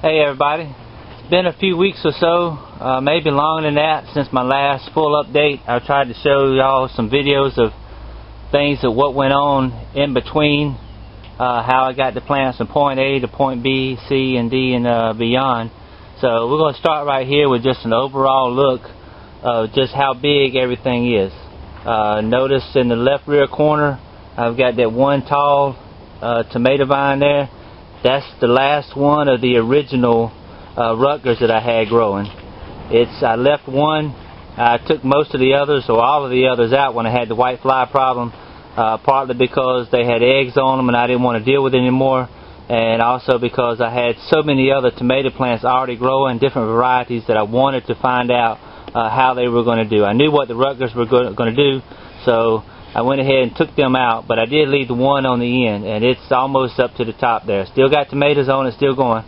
Hey everybody, it's been a few weeks or so, maybe longer than that, since my last full update. I tried to show y'all some videos of things of what went on in between, how I got the plants from point A to point B, C, and D, and beyond. So we're going to start right here with just an overall look of just how big everything is. Notice in the left rear corner, I've got that one tall tomato vine there. That's the last one of the original Rutgers that I had growing. I left one. I took most of the others, or all of the others, out when I had the white fly problem, partly because they had eggs on them and I didn't want to deal with it anymore, and also because I had so many other tomato plants already growing, different varieties, that I wanted to find out how they were going to do. I knew what the Rutgers were going to do, so I went ahead and took them out, but I did leave the one on the end, and it's almost up to the top there. Still got tomatoes on it, still going.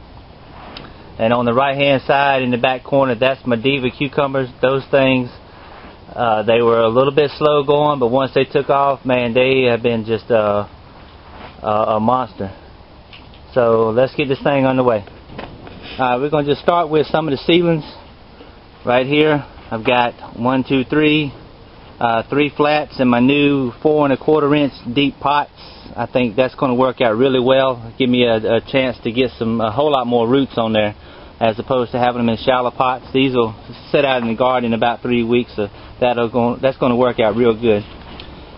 And on the right hand side in the back corner, that's my Diva Cucumbers. Those things, they were a little bit slow going, but once they took off, man, they have been just a monster. So let's get this thing underway. We're going to just start with some of the seedlings. Right here, I've got 1, 2, 3. 3 flats in my new 4 1/4 inch deep pots. I think that's going to work out really well. Give me a chance to get a whole lot more roots on there, as opposed to having them in shallow pots. These will sit out in the garden in about 3 weeks, so that's going to work out real good.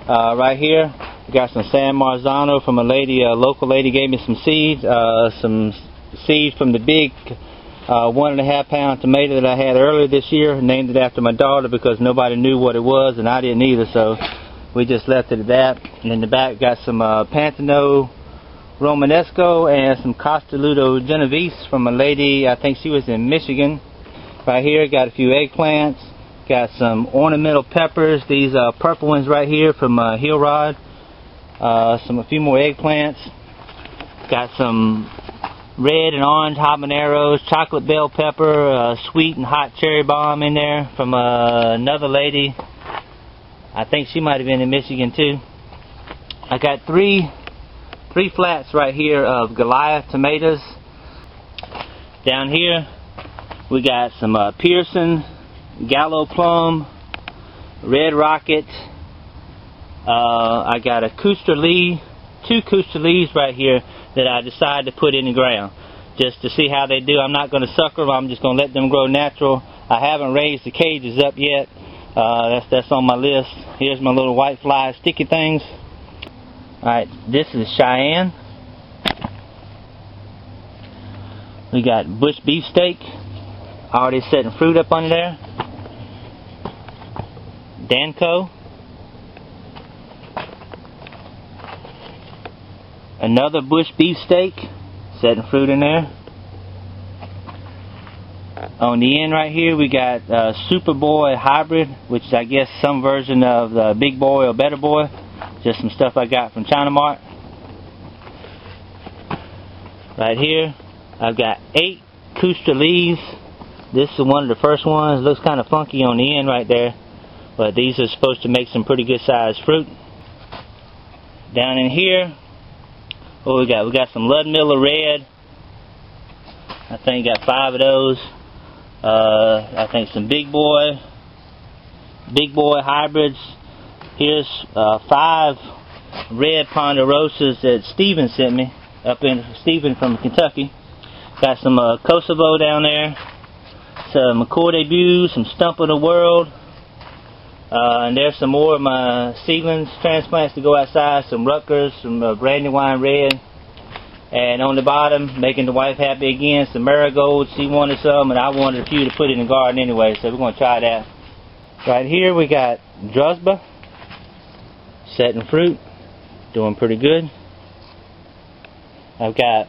Right here, we got some San Marzano from a local lady gave me some seeds. Some seeds from the big 1.5 pound tomato that I had earlier this year. Named it after my daughter because nobody knew what it was, and I didn't either, so we just left it at that. And in the back got some Pantano Romanesco and some Costaludo Genovese from a lady, I think she was in Michigan. Right here got a few eggplants, got some ornamental peppers, these purple ones right here from Hill Rod, a few more eggplants, got some red and orange habaneros, chocolate bell pepper, sweet and hot cherry bomb in there from another lady. I think she might have been in Michigan too. I got three flats right here of Goliath tomatoes. Down here we got some Pearson, Gallo Plum, Red Rocket. I got a two Custer leaves right here that I decided to put in the ground just to see how they do. I'm not going to sucker them. I'm just going to let them grow natural. I haven't raised the cages up yet. That's on my list. Here's my little white fly sticky things. Alright, this is Cheyenne. We got bush beefsteak already setting fruit up under there. Danko. Another bush beefsteak, setting fruit in there. On the end right here we got Superboy hybrid, which is I guess some version of the Big Boy or Better Boy. Just some stuff I got from China Mart. Right here I've got 8 Custer leaves. This is one of the first ones. Looks kind of funky on the end right there, but these are supposed to make some pretty good sized fruit. Down in here, what we got? We got some Ludmilla Red. I think got 5 of those. I think some Big Boy hybrids. Here's 5 red Ponderosas that Steven sent me. Steven from Kentucky. Got some Kosovo down there. Some McCoy Debut, some Stump of the World. And there's some more of my seedlings, transplants to go outside, some Rutgers, some Brandywine Red. And on the bottom, making the wife happy again, some marigolds. She wanted some, and I wanted a few to put in the garden anyway, so we're going to try that. Right here we got Drusba, setting fruit, doing pretty good. I've got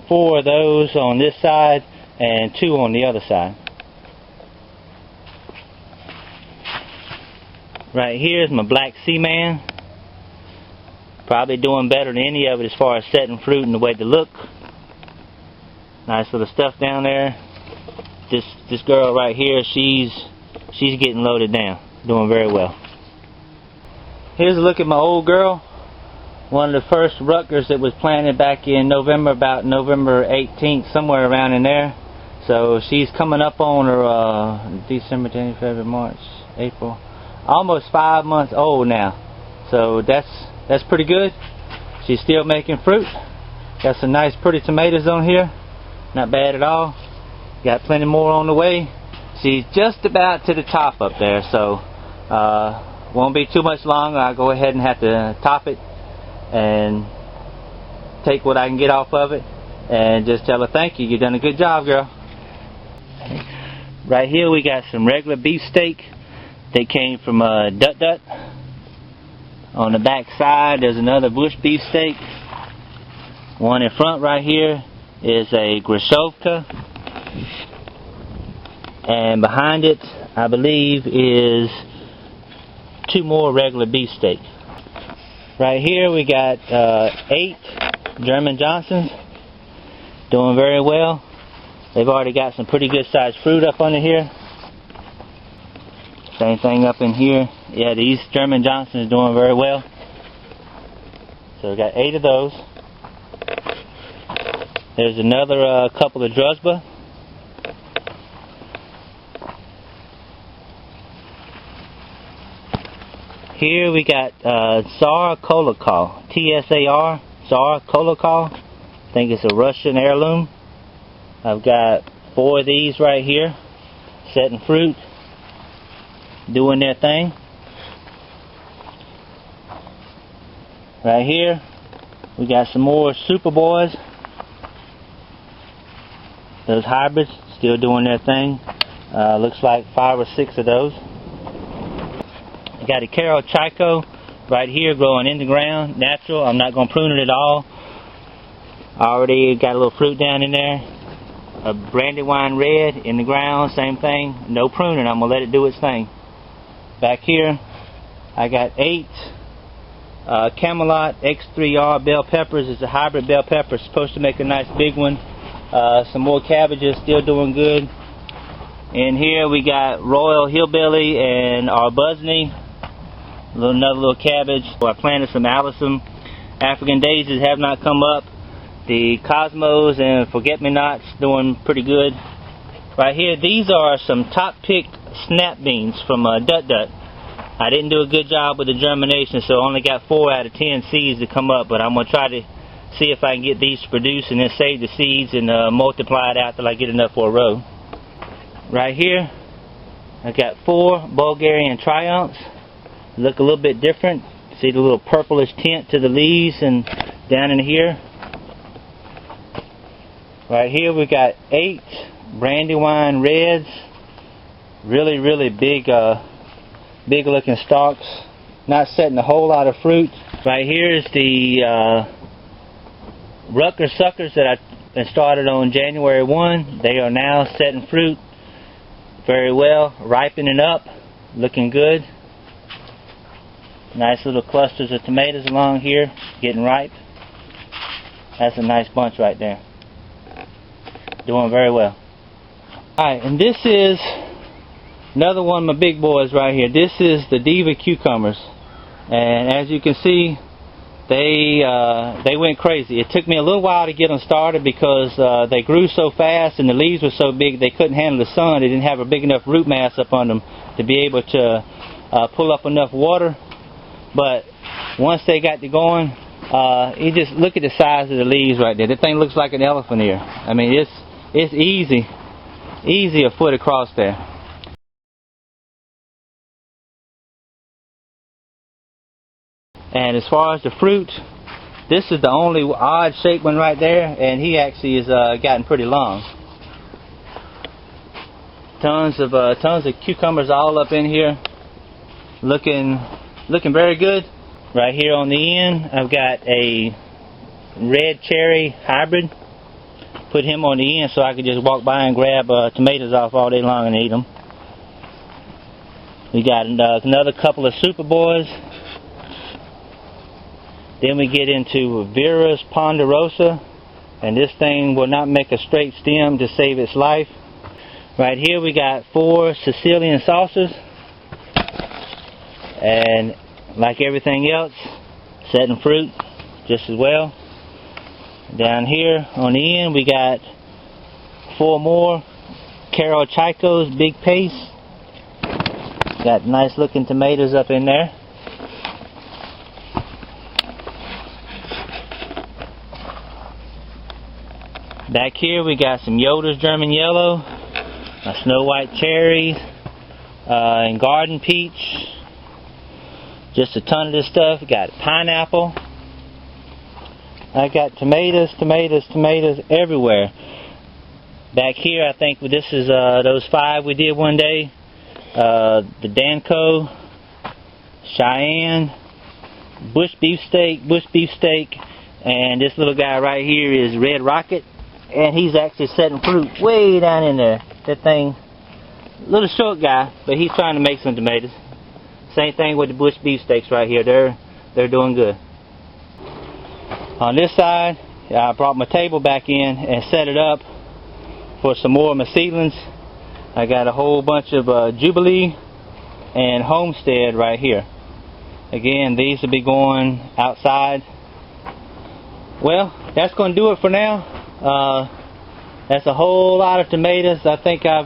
4 of those on this side and 2 on the other side. Right here is my Black Seaman. Probably doing better than any of it as far as setting fruit and the way they look. Nice little stuff down there. This girl right here, she's getting loaded down. Doing very well. Here's a look at my old girl. one of the first Rutgers that was planted back in November, about November 18th, somewhere around in there. So she's coming up on her December, January, February, March, April, almost 5 months old now. So that's pretty good. She's still making fruit. Got some nice pretty tomatoes on here. Not bad at all. Got plenty more on the way. She's just about to the top up there, so won't be too much longer. I'll go ahead and have to top it and take what I can get off of it and just tell her thank you. You've done a good job, girl. Right here we got some regular beefsteak. They came from Dut Dut. On the back side there's another bush beefsteak. One in front right here is a Grashovka. And behind it, I believe, is 2 more regular beefsteak. Right here we got 8 German Johnsons. Doing very well. They've already got some pretty good sized fruit up under here. Same thing up in here. Yeah, these German Johnsons are doing very well. So we got 8 of those. There's another couple of Drusba. Here we got Tsar Kolokol, T-S-A-R, Tsar Kolokol. I think it's a Russian heirloom. I've got 4 of these right here, setting fruit, doing their thing. Right here, we got some more Superboys. Those hybrids, still doing their thing. Looks like 5 or 6 of those. I got a Carol Chyko right here growing in the ground, natural. I'm not going to prune it at all. I already got a little fruit down in there. A Brandywine Red in the ground, same thing. No pruning, I'm going to let it do its thing. Back here, I got 8 Camelot X3R bell peppers. It's a hybrid bell pepper. It's supposed to make a nice big one. Some more cabbages, still doing good. And here we got Royal Hillbilly and our Busney. Another little cabbage. I planted some Allison. African daisies have not come up. The Cosmos and Forget-Me-Nots doing pretty good. Right here, these are some top-picked snap beans from Dut Dut. I didn't do a good job with the germination, so I only got 4 out of 10 seeds to come up, but I'm going to try to see if I can get these to produce and then save the seeds and multiply it out till I get enough for a row. Right here, I got 4 Bulgarian Triumphs. Look a little bit different. See the little purplish tint to the leaves and down in here. Right here we got 8 Brandywine Reds. Really, really big, big looking stalks. Not setting a whole lot of fruit. Right here is the Rutgers suckers that I started on January 1. They are now setting fruit very well, ripening up, looking good. Nice little clusters of tomatoes along here, getting ripe. That's a nice bunch right there. Doing very well. Alright, and this is another one of my big boys right here. This is the Diva Cucumbers. And as you can see, they went crazy. It took me a little while to get them started because they grew so fast and the leaves were so big they couldn't handle the sun. They didn't have a big enough root mass up on them to be able to pull up enough water. But once they got to going, you just look at the size of the leaves right there. That thing looks like an elephant ear. I mean, it's easy a foot across there. And as far as the fruit, this is the only odd shaped one right there, and he actually has gotten pretty long. Tons of cucumbers all up in here, looking very good. Right here on the end, I've got a red cherry hybrid. Put him on the end so I could just walk by and grab tomatoes off all day long and eat them. We got another couple of Superboys. Then we get into Vera's Ponderosa, and this thing will not make a straight stem to save its life. Right here we got 4 Sicilian Saucers, and like everything else, setting fruit. just as well. Down here on the end we got 4 more Carol Chykos big paste. Got nice looking tomatoes up in there. Back here we got some Yoder's German Yellow, Snow White Cherries, and Garden Peach. Just a ton of this stuff. We got pineapple. I got tomatoes everywhere. Back here, I think this is those 5 we did one day. The Danco, Cheyenne, Bush Beefsteak, and this little guy right here is Red Rocket, and he's actually setting fruit way down in there. That thing, little short guy, but he's trying to make some tomatoes. Same thing with the Bush Beefsteaks right here. They're doing good. On this side, I brought my table back in and set it up for some more of my seedlings. I got a whole bunch of Jubilee and Homestead right here. Again, these will be going outside. Well, that's going to do it for now. That's a whole lot of tomatoes. I think I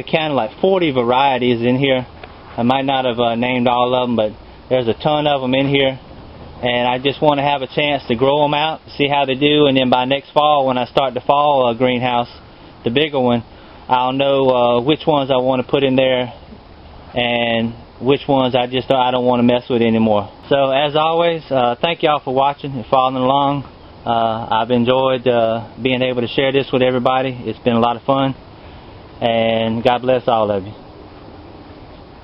counted like 40 varieties in here. I might not have named all of them, but there's a ton of them in here. And I just want to have a chance to grow them out, see how they do, and then by next fall, when I start the fall greenhouse, the bigger one, I'll know which ones I want to put in there and which ones I don't want to mess with anymore. So as always, thank y'all for watching and following along. I've enjoyed being able to share this with everybody. It's been a lot of fun, and God bless all of you.